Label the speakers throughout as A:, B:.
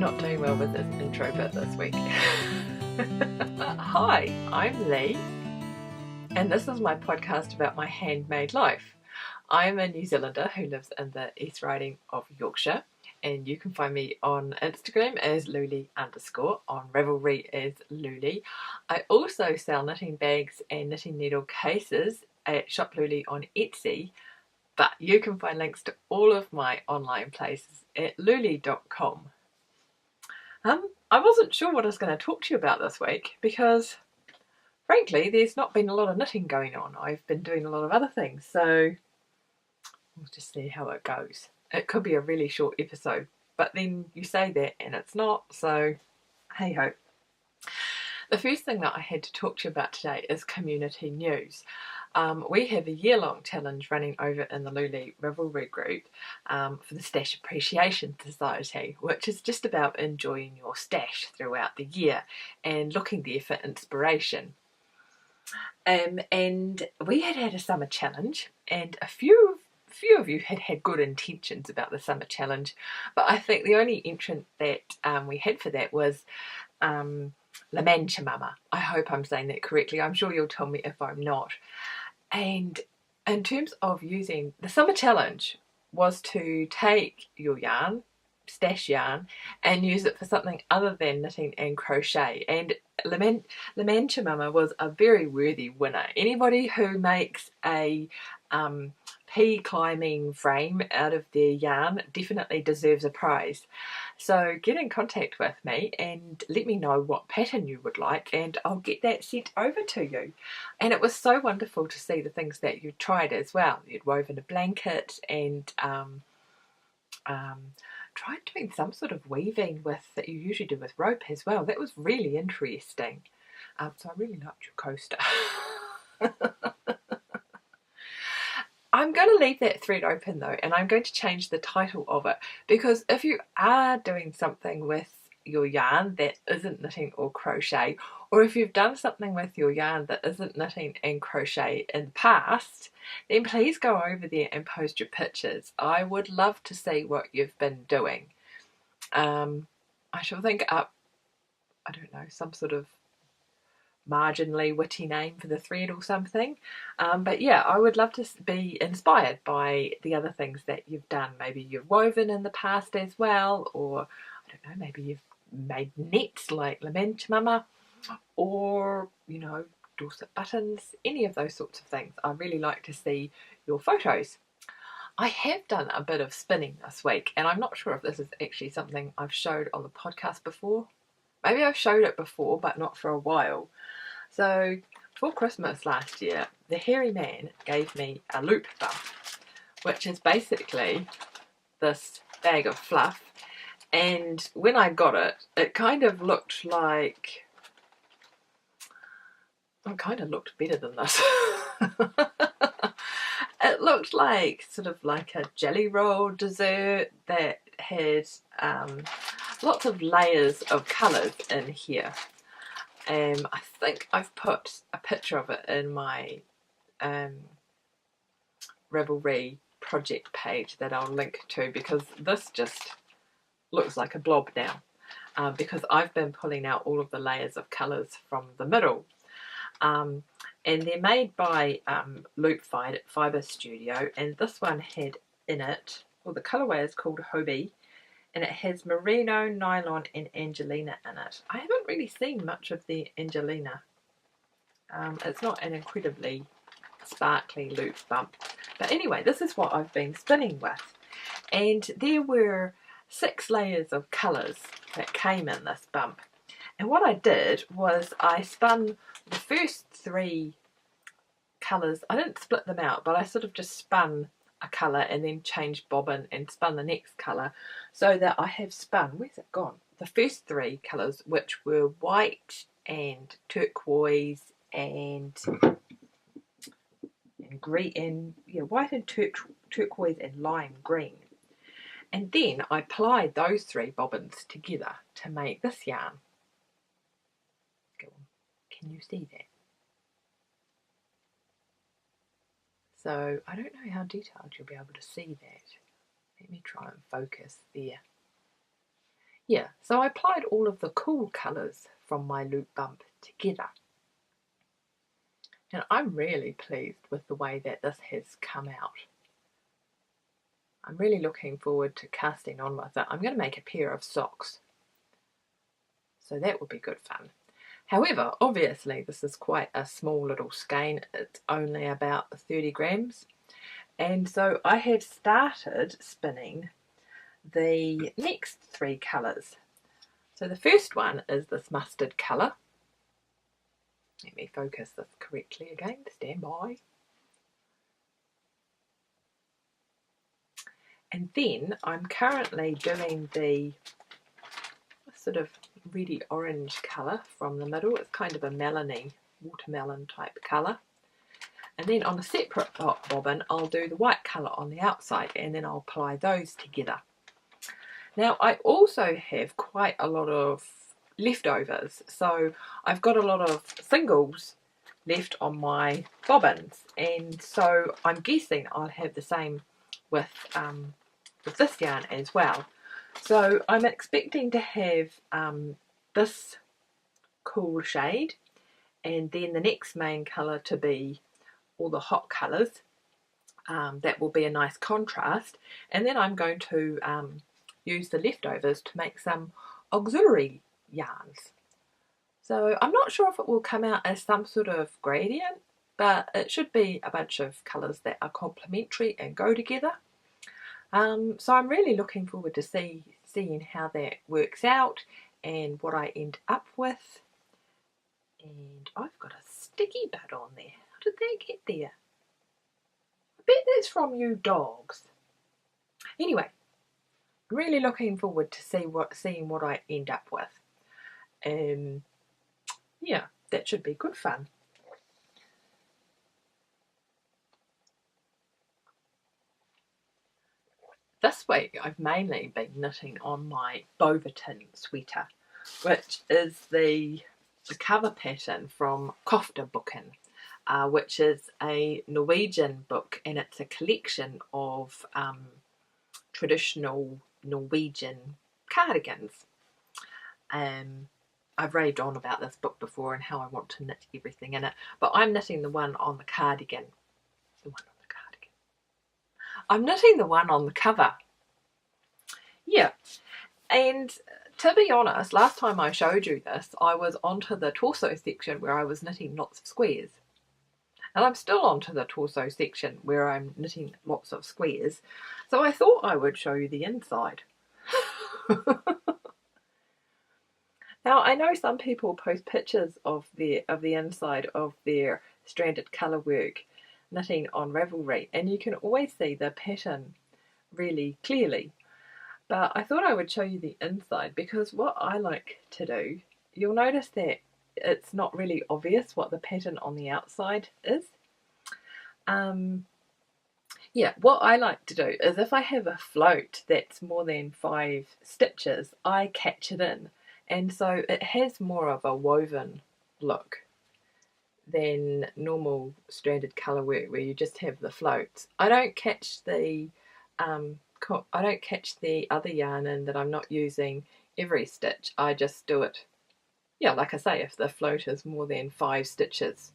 A: not doing well with this intro bit this week. Hi, I'm Lee, and this is my podcast about my handmade life. I'm a New Zealander who lives in the East Riding of Yorkshire, and you can find me on Instagram as louleigh_, on Ravelry as louleigh. I also sell knitting bags and knitting needle cases at Shop Louleigh on Etsy, but you can find links to all of my online places at louleigh.com. I wasn't sure what I was going to talk to you about this week because, frankly, there's not been a lot of knitting going on. I've been doing a lot of other things, so we'll just see how it goes. It could be a really short episode, but then you say that and it's not, so hey ho. The first thing that I had to talk to you about today is community news. We have a year-long challenge running over in the louleigh Ravelry group for the Stash Appreciation Society, which is just about enjoying your stash throughout the year and looking there for inspiration. And we had a summer challenge, and a few of you had good intentions about the summer challenge, but I think the only entrant that we had for that was Mama. I hope I'm saying that correctly. I'm sure you'll tell me if I'm not. And in terms of using the summer challenge was to take your yarn, stash yarn, and use it for something other than knitting and crochet. And Mama was a very worthy winner. Anybody who makes a pea climbing frame out of their yarn definitely deserves a prize. So get in contact with me and let me know what pattern you would like, and I'll get that sent over to you. And it was so wonderful to see the things that you tried as well. You'd woven a blanket and tried doing some sort of weaving with that you usually do with rope as well. That was really interesting. So I really liked your coaster. I'm going to leave that thread open though, and I'm going to change the title of it, because if you are doing something with your yarn that isn't knitting or crochet, or if you've done something with your yarn that isn't knitting and crochet in the past, then please go over there and post your pictures. I would love to see what you've been doing. I shall think up, I don't know, some sort of marginally witty name for the thread or something, but yeah, I would love to be inspired by the other things that you've done. Maybe you've woven in the past as well, or I don't know, maybe you've made nets like Mama, or you know, Dorset buttons, any of those sorts of things. I really like to see your photos. I have done a bit of spinning this week, and I'm not sure if this is actually something I've showed on the podcast before. Maybe I've showed it before, but not for a while. So for Christmas last year, the hairy man gave me a loop bump, which is basically this bag of fluff. And when I got it, it kind of looked like... It kind of looked better than this. It looked like sort of like a jelly roll dessert that had lots of layers of colours in here. I think I've put a picture of it in my Ravelry project page that I'll link to, because this just looks like a blob now, because I've been pulling out all of the layers of colours from the middle. And they're made by Loop Fibre Studio, and this one had in it, well, the colourway is called Hobie, and it has merino, nylon and Angelina in it. I haven't really seen much of the Angelina. It's not an incredibly sparkly loop bump. But anyway, this is what I've been spinning with. And there were 6 layers of colours that came in this bump. And what I did was I spun the first 3 colours. I didn't split them out, but I sort of just spun a colour and then changed bobbin and spun the next colour, so that I have spun, where's it gone? The first 3 colours, which were white and turquoise and green, and yeah, white and turquoise and lime green. And then I applied those 3 bobbins together to make this yarn. Go on. Can you see that? So I don't know how detailed you'll be able to see that. Let me try and focus there. Yeah, so I applied all of the cool colours from my loop bump together. And I'm really pleased with the way that this has come out. I'm really looking forward to casting on with it. I'm going to make a pair of socks, so that will be good fun. However, obviously this is quite a small little skein. It's only about 30 grams. And so I have started spinning the next three colours. So the first one is this mustard colour. Let me focus this correctly again, stand by. And then I'm currently doing the sort of reddy orange colour from the middle. It's kind of a melony, watermelon type colour. And then on a separate bobbin, I'll do the white colour on the outside, and then I'll apply those together. Now, I also have quite a lot of leftovers, so I've got a lot of singles left on my bobbins, and so I'm guessing I'll have the same with this yarn as well. So I'm expecting to have this cool shade, and then the next main colour to be all the hot colours. That will be a nice contrast, and then I'm going to use the leftovers to make some auxiliary yarns. So I'm not sure if it will come out as some sort of gradient, but it should be a bunch of colours that are complementary and go together. So I'm really looking forward to seeing how that works out and what I end up with. And I've got a sticky bit on there. How did that get there? I bet that's from you dogs. Anyway, really looking forward to seeing what I end up with. Yeah, that should be good fun. This week I've mainly been knitting on my Boverton sweater, which is the cover pattern from Kofta Bookin, which is a Norwegian book, and it's a collection of traditional Norwegian cardigans. I've raved on about this book before and how I want to knit everything in it, but I'm knitting the one on the cardigan. I'm knitting the one on the cover. Yeah, and to be honest, last time I showed you this, I was onto the torso section where I was knitting lots of squares. And I'm still onto the torso section where I'm knitting lots of squares. So I thought I would show you the inside. Now, I know some people post pictures of the inside of their stranded colour work knitting on Ravelry, and you can always see the pattern really clearly. But I thought I would show you the inside, because what I like to do, you'll notice that it's not really obvious what the pattern on the outside is. Yeah, what I like to do is if I have a float that's more than 5 stitches, I catch it in. And so it has more of a woven look than normal stranded colour work where you just have the floats. I don't catch the other yarn in that I'm not using every stitch. I just do it, yeah, like I say, if the float is more than 5 stitches,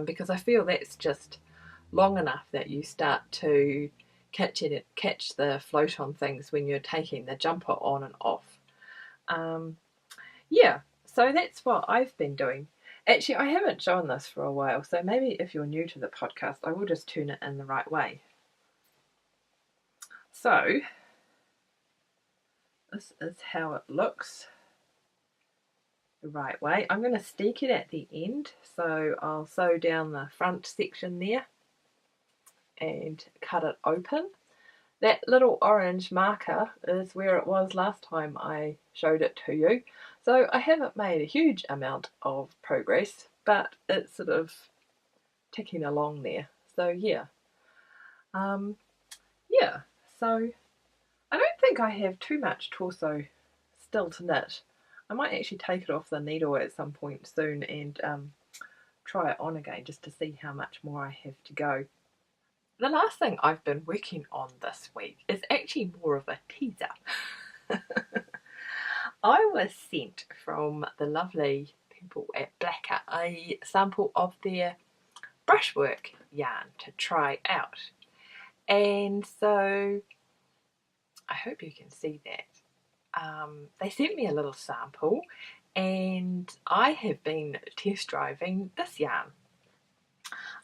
A: because I feel that's just long enough that you start to catch the float on things when you're taking the jumper on and off. Yeah, so that's what I've been doing. Actually, I haven't shown this for a while, so maybe if you're new to the podcast, I will just turn it in the right way. So, this is how it looks the right way. I'm going to stick it at the end, so I'll sew down the front section there and cut it open. That little orange marker is where it was last time I showed it to you. So I haven't made a huge amount of progress, but it's sort of ticking along there. So yeah. Yeah, so I don't think I have too much torso still to knit. I might actually take it off the needle at some point soon and try it on again just to see how much more I have to go. The last thing I've been working on this week is actually more of a teaser. I was sent from the lovely people at Blacker a sample of their brushwork yarn to try out. And so I hope you can see that. They sent me a little sample and I have been test driving this yarn.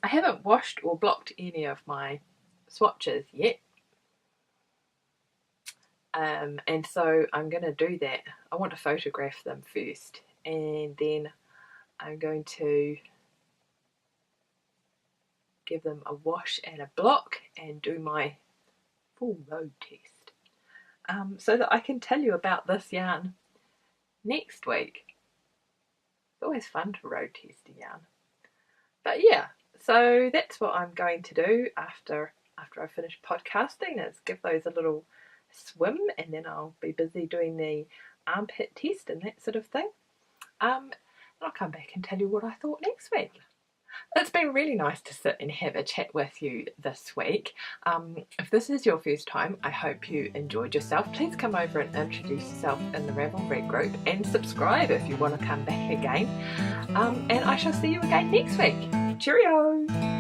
A: I haven't washed or blocked any of my swatches yet. And so I'm going to do that. I want to photograph them first and then I'm going to give them a wash and a block and do my full road test, so that I can tell you about this yarn next week. It's always fun to road test a yarn. But yeah, so that's what I'm going to do after I finish podcasting, is give those a little swim, and then I'll be busy doing the armpit test and that sort of thing. And I'll come back and tell you what I thought next week. It's been really nice to sit and have a chat with you this week. If this is your first time, I hope you enjoyed yourself. Please come over and introduce yourself in the Ravelry group and subscribe if you want to come back again. And I shall see you again next week. Cheerio!